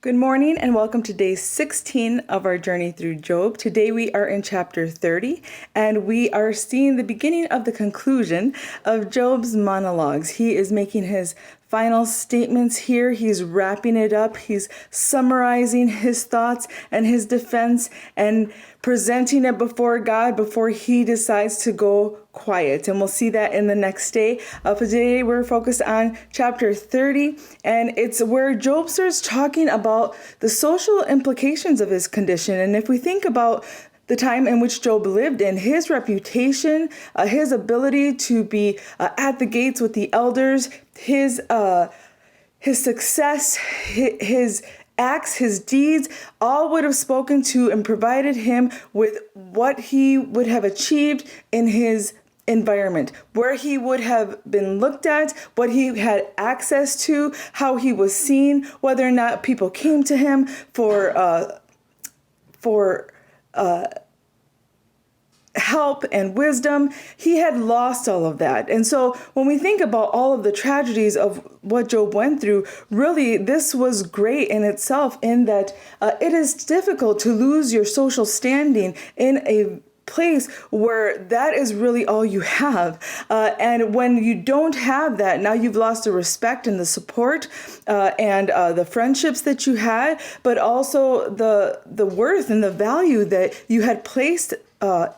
Good morning and welcome to day 16 of our journey through Job. Today we are in chapter 30 and we are seeing the beginning of the conclusion of Job's monologues. He is making his final statements here. He's wrapping it up. He's summarizing his thoughts and his defense and presenting it before God before he decides to go quiet. And we'll see that in the next day. For today, we're focused on chapter 30, and it's where Job starts talking about the social implications of his condition. And if we think about the time in which Job lived in, his reputation, his ability to be at the gates with the elders, his success, his acts, his deeds, all would have spoken to and provided him with what he would have achieved in his environment, where he would have been looked at, what he had access to, how he was seen, whether or not people came to him for help and wisdom. He had lost all of that. And so when we think about all of the tragedies of what Job went through, really this was great in itself in that it is difficult to lose your social standing in a place where that is really all you have. And when you don't have that, now you've lost the respect and the support and the friendships that you had, but also the worth and the value that you had placed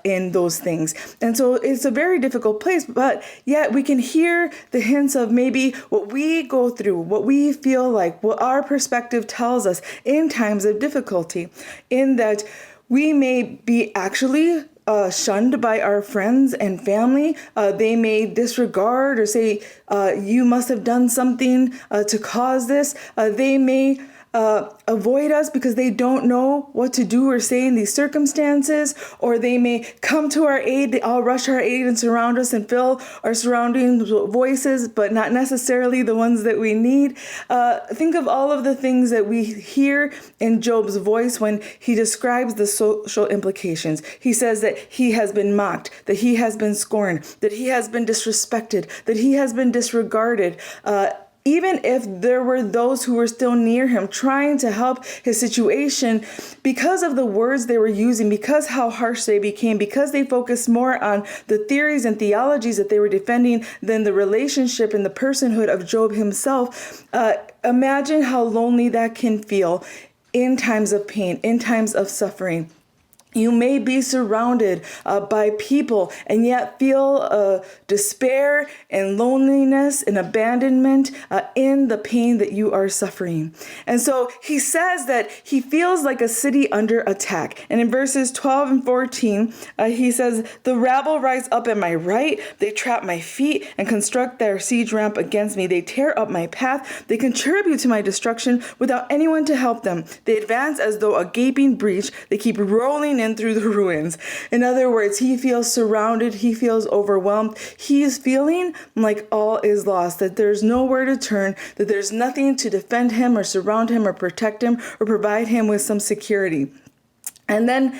in those things. And so it's a very difficult place, but yet we can hear the hints of maybe what we go through, what we feel like, what our perspective tells us in times of difficulty, in that we may be actually shunned by our friends and family. They may disregard or say, you must have done something to cause this. They may avoid us because they don't know what to do or say in these circumstances, or they may come to our aid. They all rush our aid and surround us and fill our surroundings with voices, but not necessarily the ones that we need. Think of all of the things that we hear in Job's voice when he describes the social implications. He says that he has been mocked, that he has been scorned, that he has been disrespected, that he has been disregarded. Even if there were those who were still near him trying to help his situation, because of the words they were using, because how harsh they became, because they focused more on the theories and theologies that they were defending than the relationship and the personhood of Job himself, imagine how lonely that can feel in times of pain, in times of suffering. You may be surrounded by people and yet feel despair and loneliness and abandonment in the pain that you are suffering. And so he says that he feels like a city under attack. And in verses 12 and 14, he says, "The rabble rise up at my right. They trap my feet and construct their siege ramp against me. They tear up my path. They contribute to my destruction without anyone to help them. They advance as though a gaping breach. They keep rolling in through the ruins." In other words, he feels surrounded. He feels overwhelmed. He is feeling like all is lost, that there's nowhere to turn, that there's nothing to defend him or surround him or protect him or provide him with some security. And then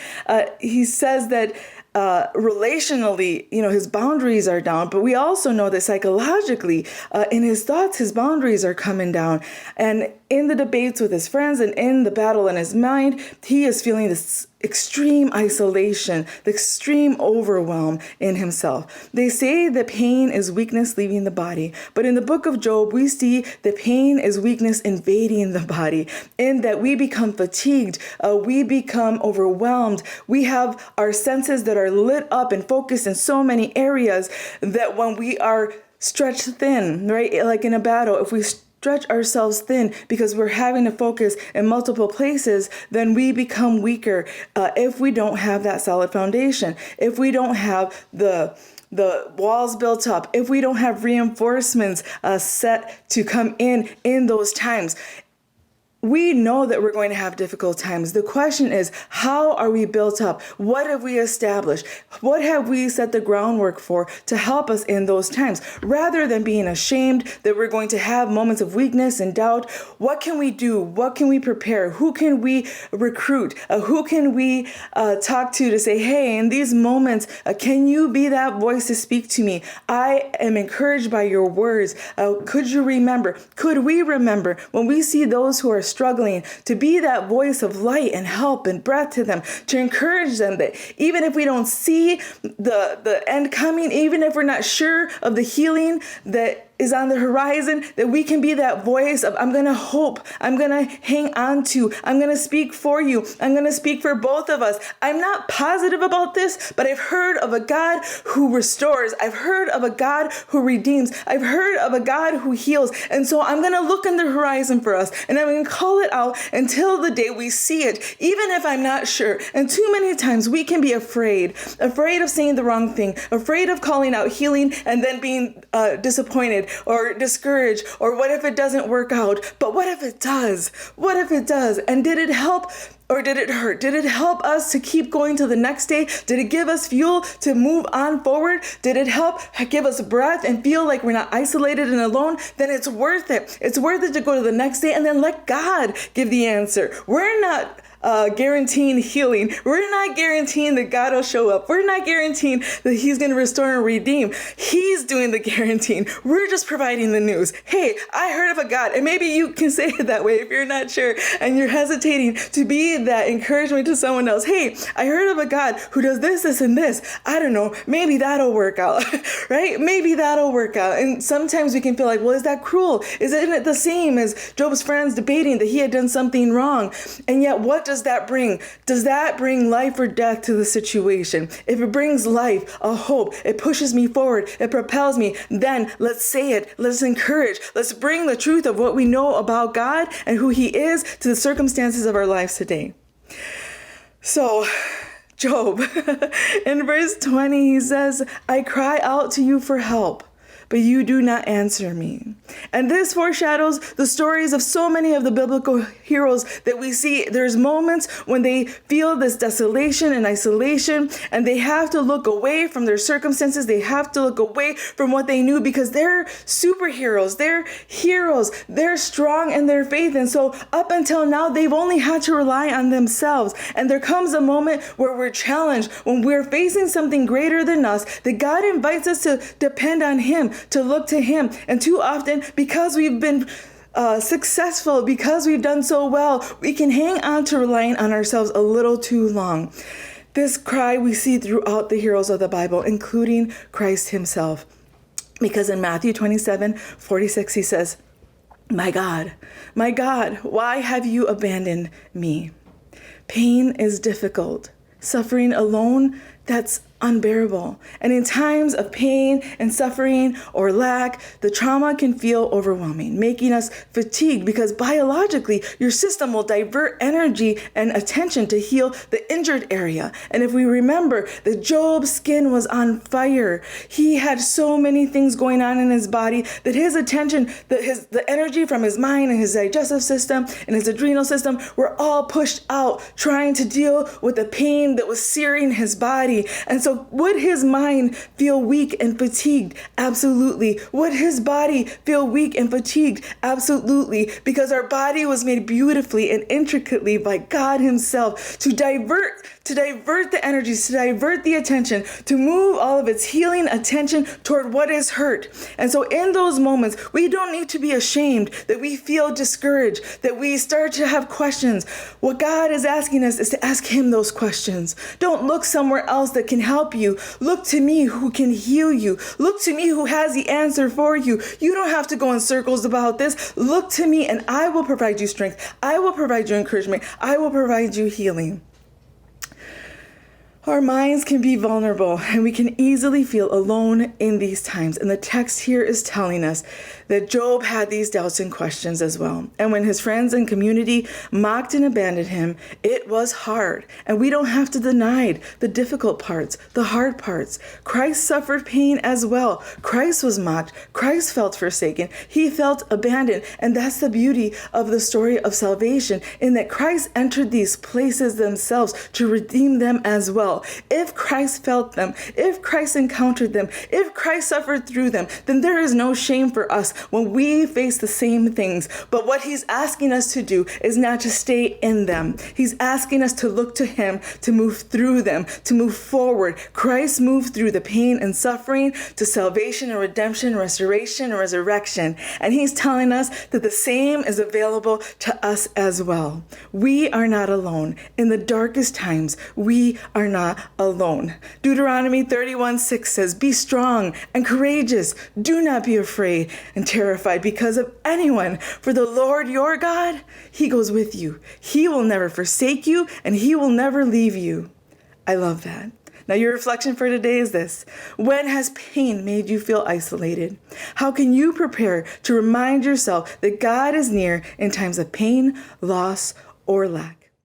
he says that relationally, his boundaries are down, but we also know that psychologically, in his thoughts, his boundaries are coming down. And in the debates with his friends and in the battle in his mind, he is feeling this extreme isolation, the extreme overwhelm in himself. They say that pain is weakness leaving the body, but in the book of Job, we see that pain is weakness invading the body, in that we become fatigued, we become overwhelmed, we have our senses that are lit up and focused in so many areas that when we are stretched thin, right, like in a battle, if we stretch ourselves thin because we're having to focus in multiple places, then we become weaker if we don't have that solid foundation, if we don't have the walls built up, if we don't have reinforcements set to come in those times. We know that we're going to have difficult times. The question is, how are we built up? What have we established? What have we set the groundwork for to help us in those times? Rather than being ashamed that we're going to have moments of weakness and doubt, what can we do? What can we prepare? Who can we recruit? Who can we talk to say, hey, in these moments, can you be that voice to speak to me? I am encouraged by your words. Could we remember when we see those who are struggling, to be that voice of light and help and breath to them, to encourage them that even if we don't see the end coming, even if we're not sure of the healing that is on the horizon, that we can be that voice of, I'm going to hope, I'm going to hang on to, I'm going to speak for you, I'm going to speak for both of us. I'm not positive about this, but I've heard of a God who restores. I've heard of a God who redeems. I've heard of a God who heals. And so I'm going to look in the horizon for us, and I'm going to call it out until the day we see it, even if I'm not sure. And too many times we can be afraid of saying the wrong thing, afraid of calling out healing and then being disappointed or discouraged, or what if it doesn't work out? But what if it does? What if it does? And did it help or did it hurt? Did it help us to keep going to the next day? Did it give us fuel to move on forward? Did it help give us breath and feel like we're not isolated and alone? Then it's worth it. It's worth it to go to the next day and then let God give the answer. We're not guaranteeing healing. We're not guaranteeing that God will show up. We're not guaranteeing that he's going to restore and redeem. He's doing the guaranteeing. We're just providing the news. Hey, I heard of a God. And maybe you can say it that way if you're not sure and you're hesitating to be that encouragement to someone else. Hey, I heard of a God who does this, this, and this. I don't know. Maybe that'll work out, right? Maybe that'll work out. And sometimes we can feel like, well, is that cruel? Isn't it the same as Job's friends debating that he had done something wrong? And yet, what does that bring? Does that bring life or death to the situation? If it brings life, a hope, it pushes me forward, it propels me, then let's say it. Let's encourage. Let's bring the truth of what we know about God and who he is to the circumstances of our lives today. So, Job, in verse 20, he says, I cry out to you for help, but you do not answer me. And this foreshadows the stories of so many of the biblical heroes that we see. There's moments when they feel this desolation and isolation, and they have to look away from their circumstances. They have to look away from what they knew because they're superheroes. They're heroes. They're strong in their faith. And so up until now, they've only had to rely on themselves. And there comes a moment where we're challenged, when we're facing something greater than us, that God invites us to depend on him, to look to him. And too often, because we've been successful, because we've done so well, we can hang on to relying on ourselves a little too long. This cry we see throughout the heroes of the Bible, including Christ himself. Because in Matthew 27:46, he says, my God, why have you abandoned me? Pain is difficult. Suffering alone, that's unbearable. And in times of pain and suffering or lack, the trauma can feel overwhelming, making us fatigued because biologically, your system will divert energy and attention to heal the injured area. And if we remember that Job's skin was on fire, he had so many things going on in his body that his attention, the energy from his mind and his digestive system and his adrenal system were all pushed out, trying to deal with the pain that was searing his body. And so would his mind feel weak and fatigued? Absolutely. Would his body feel weak and fatigued? Absolutely. Because our body was made beautifully and intricately by God himself to divert the energies, to divert the attention, to move all of its healing attention toward what is hurt. And so in those moments, we don't need to be ashamed that we feel discouraged, that we start to have questions. What God is asking us is to ask him those questions. Don't look somewhere else that can help you. Look to me who can heal you. Look to me who has the answer for you. You don't have to go in circles about this. Look to me and I will provide you strength. I will provide you encouragement. I will provide you healing. Our minds can be vulnerable and we can easily feel alone in these times. And the text here is telling us that Job had these doubts and questions as well. And when his friends and community mocked and abandoned him, it was hard. And we don't have to deny the difficult parts, the hard parts. Christ suffered pain as well. Christ was mocked. Christ felt forsaken. He felt abandoned. And that's the beauty of the story of salvation, in that Christ entered these places themselves to redeem them as well. well. If Christ felt them, if Christ encountered them, if Christ suffered through them, then there is no shame for us when we face the same things. But what he's asking us to do is not to stay in them. He's asking us to look to him, to move through them, to move forward. Christ moved through the pain and suffering to salvation and redemption, restoration and resurrection. And he's telling us that the same is available to us as well. We are not alone. In the darkest times, we are not alone. Deuteronomy 31:6 says, "Be strong and courageous. Do not be afraid and terrified because of anyone. For the Lord your God, he goes with you. He will never forsake you, and he will never leave you." I love that. Now, your reflection for today is this: when has pain made you feel isolated? How can you prepare to remind yourself that God is near in times of pain, loss, or lack?